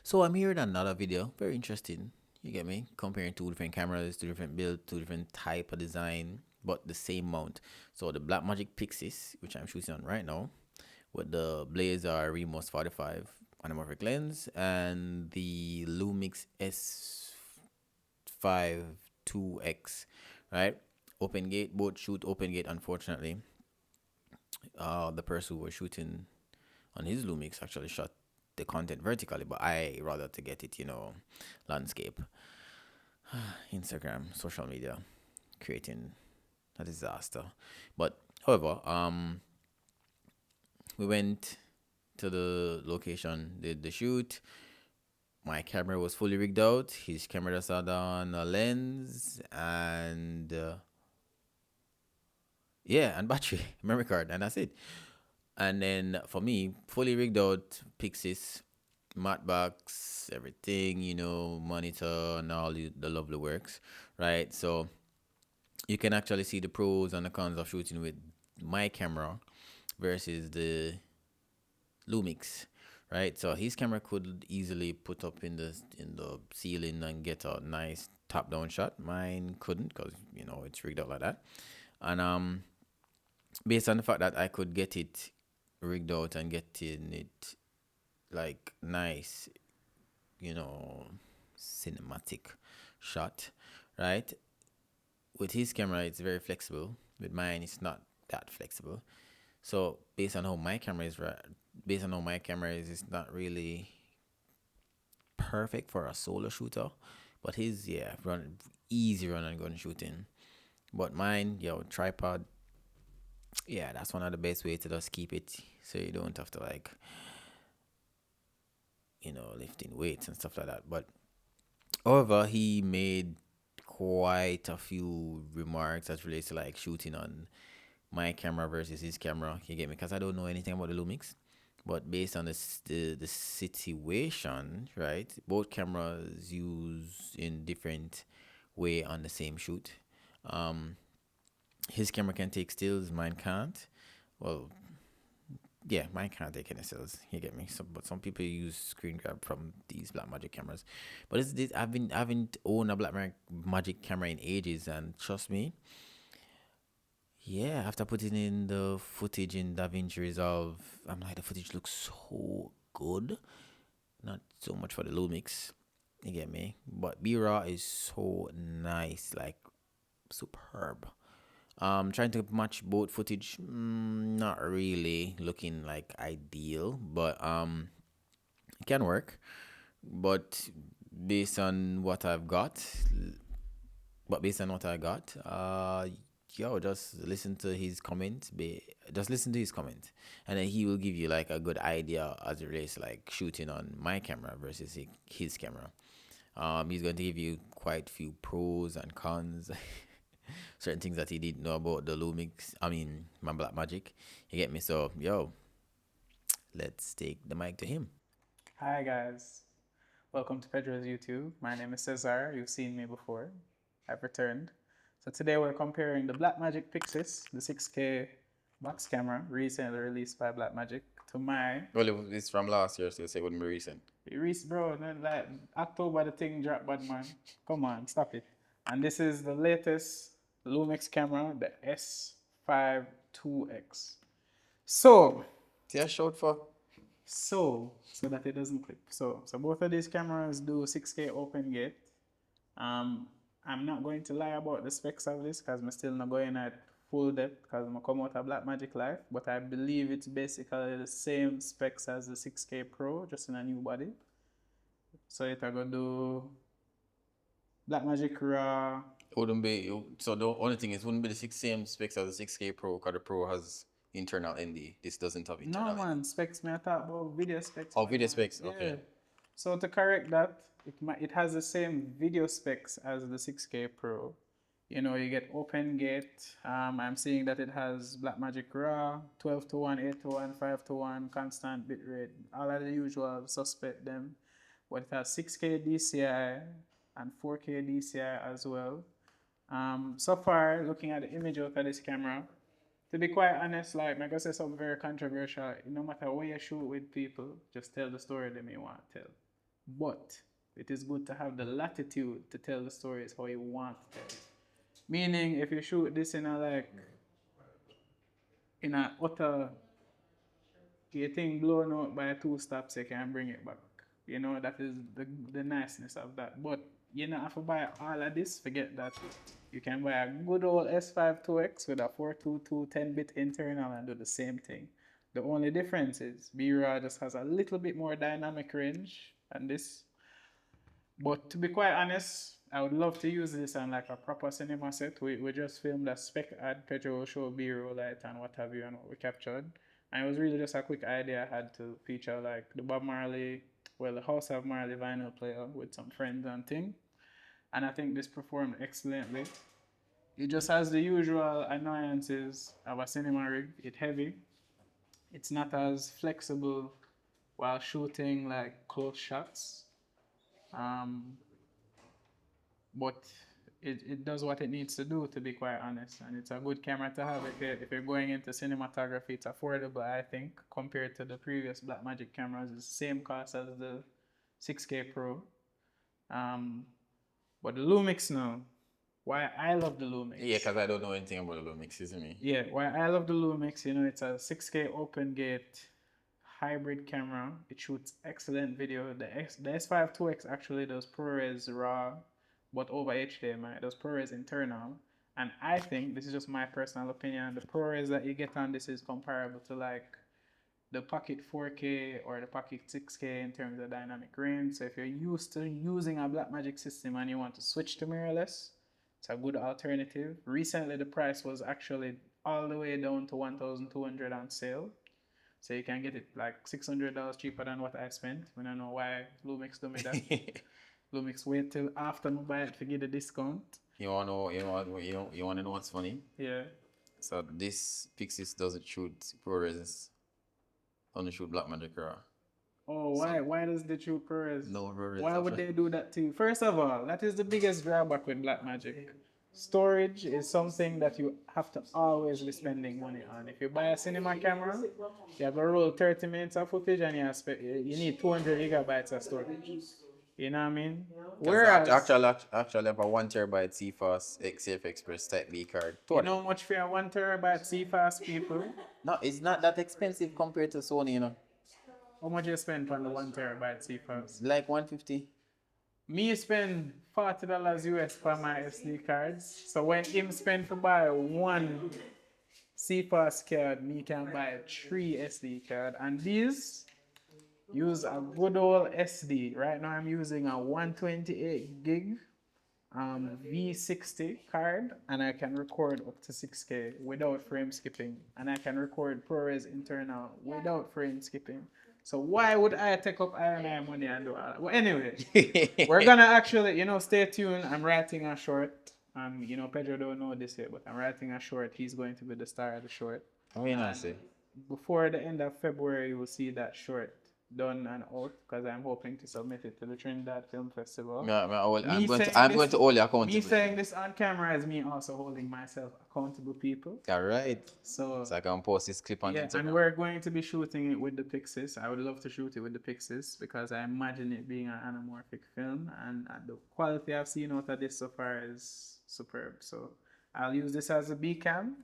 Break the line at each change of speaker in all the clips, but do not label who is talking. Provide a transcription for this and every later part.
So I'm here in another video, very interesting. You get me? Comparing two different cameras, two different builds, two different type of design, but the same mount. So the Blackmagic PYXIS, which I'm shooting on right now, with the Blazer Remos 45 anamorphic lens and the Lumix S5 2X, right? Open gate, both shoot open gate. Unfortunately, the person who was shooting on his Lumix actually shot the content vertically, but I rather to get it, landscape, Instagram, social media, creating a disaster. But however, we went to the location, did the shoot. My camera was fully rigged out. His camera just had on a lens and and battery, memory card, and that's it. And then for me, fully rigged out, PYXIS, matte box, everything, monitor and all the lovely works, right? So you can actually see the pros and the cons of shooting with my camera versus the Lumix, right? So his camera could easily put up in the ceiling and get a nice top down shot. Mine couldn't because it's rigged out like that. And based on the fact that I could get it rigged out and getting it like nice, cinematic shot, right? With his camera, it's very flexible. With mine, it's not that flexible. So based on how my camera is, it's not really perfect for a solo shooter. But his, easy run and gun shooting. But mine, tripod, that's one of the best ways to just keep it so you don't have to lifting weights and stuff like that. But however, he made quite a few remarks as relates to like shooting on my camera versus his camera. You get me? Because I don't know anything about the Lumix, but based on the situation, right? Both cameras use in different way on the same shoot. His camera can take stills, mine can't. Well, mine can't take any stills. You get me? So, but some people use screen grab from these Blackmagic cameras. But it's this. I haven't owned a Blackmagic camera in ages, and trust me, after putting in the footage in DaVinci Resolve, I'm like, the footage looks so good. Not so much for the Lumix, you get me? But B-raw is so nice, like superb. Trying to match both footage, not really looking like ideal, but it can work. But based on what I've got, just listen to his comment. Just listen to his comment, and then he will give you like a good idea as it relates to, like shooting on my camera versus his camera. He's going to give you quite a few pros and cons, certain things that he didn't know about the Lumix. I mean, my Blackmagic. You get me? So, let's take the mic to him.
Hi guys, welcome to Pedro's YouTube. My name is Cesar. You've seen me before. I've returned. So today we're comparing the Blackmagic PYXIS, the 6K box camera recently released by Blackmagic, to my
Well, it's from last year, so you say it wouldn't be recent.
bro. Like October the thing dropped, bad man. Come on, stop it. And this is the latest Lumix camera, the S5 2X. So
See, I showed for.
so that it doesn't clip. So both of these cameras do 6K open gate. I'm not going to lie about the specs of this because I'm still not going at full depth because I'm come out of Blackmagic Live, but I believe it's basically the same specs as the 6K Pro, just in a new body. So it's gonna do Blackmagic RAW.
Wouldn't be. So the only thing is, wouldn't be the same specs as the 6K Pro, because the Pro has internal ND. This doesn't have internal.
No man, specs me I talk about video specs.
Oh, video specs.
Yeah.
Okay.
So to correct that, it has the same video specs as the 6K Pro. You get open gate. I'm seeing that it has Blackmagic RAW, 12:1, 8:1, 5:1, constant bitrate, all of the usual suspect them. But it has 6K DCI and 4K DCI as well. So far, looking at the image out of this camera, to be quite honest, like I'm gonna say something very controversial. No matter where you shoot with people, just tell the story they may want to tell. but it is good to have the latitude to tell the stories how you want to tell it. Meaning, if you shoot this in a utter, your thing blown out by 2 stops, you can bring it back. You know, that is the niceness of that. But you don't have to buy all of this, forget that. You can buy a good old S5 2X with a 422 10-bit internal and do the same thing. The only difference is B-RAW just has a little bit more dynamic range than this. But to be quite honest, I would love to use this on like a proper cinema set. We just filmed a spec ad. Pedro will show B-roll light and what have you and what we captured. And it was really just a quick idea I had to feature like the the House of Marley vinyl player with some friends and thing. And I think this performed excellently. It just has the usual annoyances of a cinema rig. It's heavy. It's not as flexible while shooting like close shots. But it does what it needs to do, to be quite honest. And it's a good camera to have if you're going into cinematography. It's affordable, I think, compared to the previous Blackmagic cameras. It's the same cost as the 6K Pro. But the Lumix now, why I love the Lumix.
Yeah, because I don't know anything about the Lumix, isn't it?
Yeah, why I love the Lumix, you know, it's a 6K open gate hybrid camera. It shoots excellent video. The S5 2X actually does ProRes RAW, but over HDMI. It does ProRes internal. And I think, this is just my personal opinion, the ProRes that you get on this is comparable to like the Pocket 4K or the Pocket 6K in terms of dynamic range. So if you're used to using a Blackmagic system and you want to switch to mirrorless, it's a good alternative. Recently, the price was actually all the way down to $1,200 on sale. So you can get it like $600 cheaper than what I spent. I don't know why Lumix do me that. Lumix wait till after I buy it to get a discount.
You wanna know what's funny?
Yeah.
So this PYXIS doesn't shoot ProRes. Only shoot Blackmagic RAW.
Oh, why? Why does they shoot ProRes?
No ProRes.
Why would they do that to you? First of all, that is the biggest drawback with Blackmagic. Storage is something that you have to always be spending money on. If you buy a cinema camera, you have to roll 30 minutes of footage and you need 200 gigabytes of storage. You know what I mean?
Whereas actually have a 1 terabyte CFast XF Express Type B card.
You know how much for a 1 terabyte CFast, people?
No, it's not that expensive compared to Sony, you know.
How much you spend on the 1 terabyte CFast?
Like $150.
Me spend $40 US for my SD cards. So when him spend to buy 1 CFast card, me can buy 3 SD card. And these use a good old SD. Right now I'm using a 128 gig V60 card, and I can record up to 6K without frame skipping, and I can record ProRes internal without frame skipping. So why would I take up IIX money and do all that? Well, anyway, we're gonna actually, stay tuned. I'm writing a short. Pedro don't know this yet, but I'm writing a short. He's going to be the star of the short.
What are you not say?
Before the end of February, you will see that short done and out, because I'm hoping to submit it to the Trinidad Film Festival.
I'm going to hold you accountable.
Me saying this on camera is me also holding myself accountable, people.
All right.
So
I can post this clip on Instagram.
And we're going to be shooting it with the PYXIS. I would love to shoot it with the PYXIS because I imagine it being an anamorphic film, and the quality I've seen out of this so far is superb. So I'll use this as a B cam,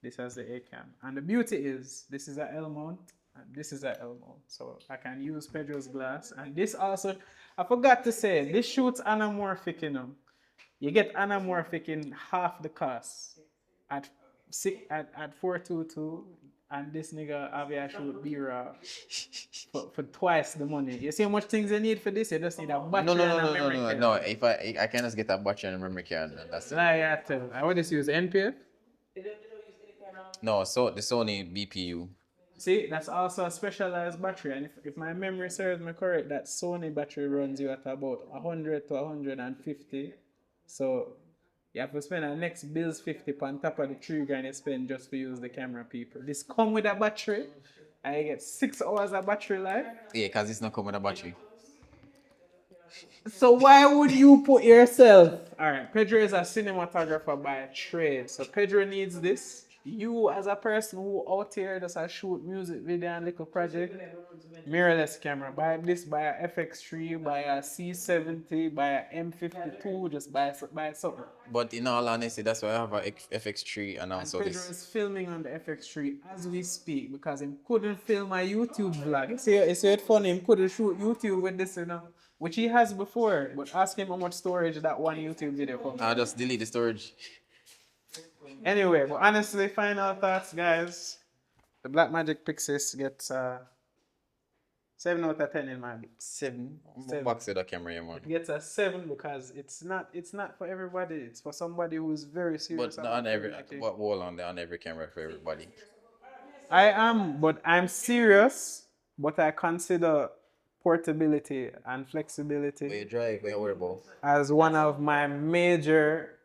this as the A cam. And the beauty is this is a L mount. And this is an L mount, so I can use Pedro's glass. And this also, I forgot to say, this shoots anamorphic, You get anamorphic in half the cost at 422, and this nigga Avia shoot B-RAW for twice the money. You see how much things you need for this? You just need a battery and a memory card.
No. If I can just get a battery and a memory card, that's it.
I would just use NPF.
No, so the Sony BPU.
See, that's also a specialized battery, and if my memory serves me correct, that Sony battery runs you at about 100 to 150. So you have to spend the next bills 50 on top of the $3,000 you spend just to use the camera, people. This come with a battery, and you get 6 hours of battery life.
Yeah, because it's not come with a battery.
So why would you put yourself... Alright, Pedro is a cinematographer by trade, so Pedro needs this. You as a person who out here just a shoot music video and little project, mirrorless camera. Buy this, buy a FX3, buy a C70, buy a M52, just buy something.
But in all honesty, that's why I have a FX3 and
And
also
Pedro
this.
is filming on the FX3 as we speak because he couldn't film a YouTube vlog. It's it funny, he couldn't shoot YouTube with this, you know, which he has before. But ask him how much storage that one YouTube video comes.
I'll just delete the storage.
Anyway, but honestly, final thoughts, guys. The Blackmagic PYXIS gets 7 out of 10 in my book.
7.
Seven.
Box of the camera, yeah, man.
It gets a 7 because it's not for everybody. It's for somebody who's very serious.
But not on every, what wall on every camera for everybody.
I'm serious, but I consider portability and flexibility
Where you drive, where you worry about.
as one of my major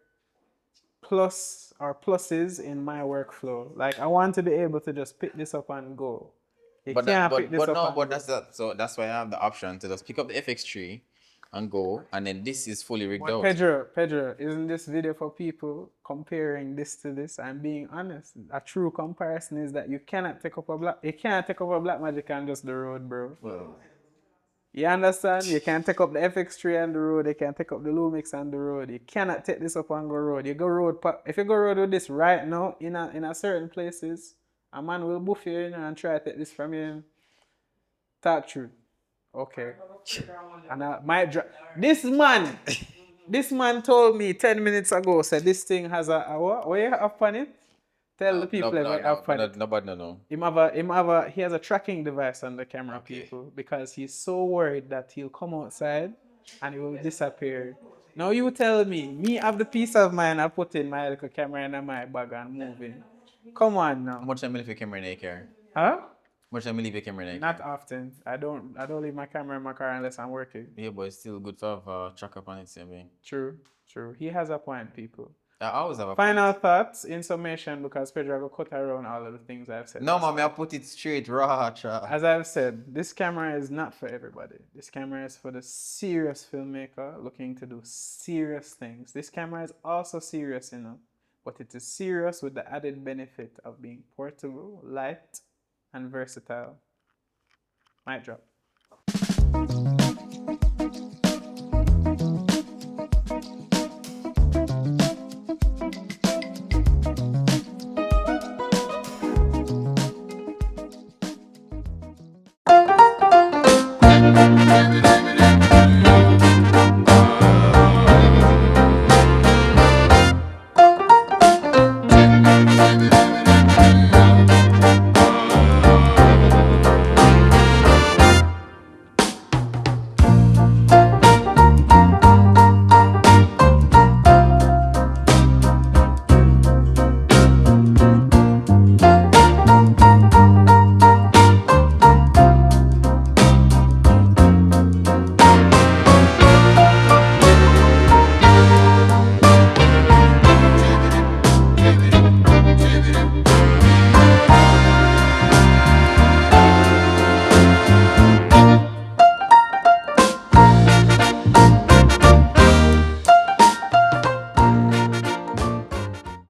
pluses in my workflow. Like I want to be able to just pick this up and go.
But that's why I have the option to just pick up the FX3 and go, and then this is fully rigged out.
Pedro, isn't this video for people comparing this to this? I'm being honest. A true comparison is that you can't take up a Blackmagic on just the road, bro.
Well,
you understand? You can't take up the FX3 on the road. You can't take up the Lumix on the road. You cannot take this up and go road. If you go road with this right now in a certain places, a man will buff you, and try to take this from you. Talk true. Okay. And I might drop. This man told me 10 minutes ago, said this thing has a what? What you have on it? Tell the people what you have on it.
Nobody know.
He has a tracking device on the camera, people, because he's so worried that he'll come outside and he will disappear. Now you tell me have the peace of mind I put in my little camera in my bag and moving. Come on now.
How much time you leave your camera in your car?
Huh?
How much time you leave your camera in your car?
Not often. I don't leave my camera in my car unless I'm working.
Yeah, but it's still good to have a track up on it, same thing.
True. He has a point, people.
I always have a
Final thoughts in summation, because Pedro will cut around all of the things I've said.
No, mommy, I put it straight, raw.
As I've said, this camera is not for everybody. This camera is for the serious filmmaker looking to do serious things. This camera is also serious enough, but it is serious with the added benefit of being portable, light, and versatile. Mic drop.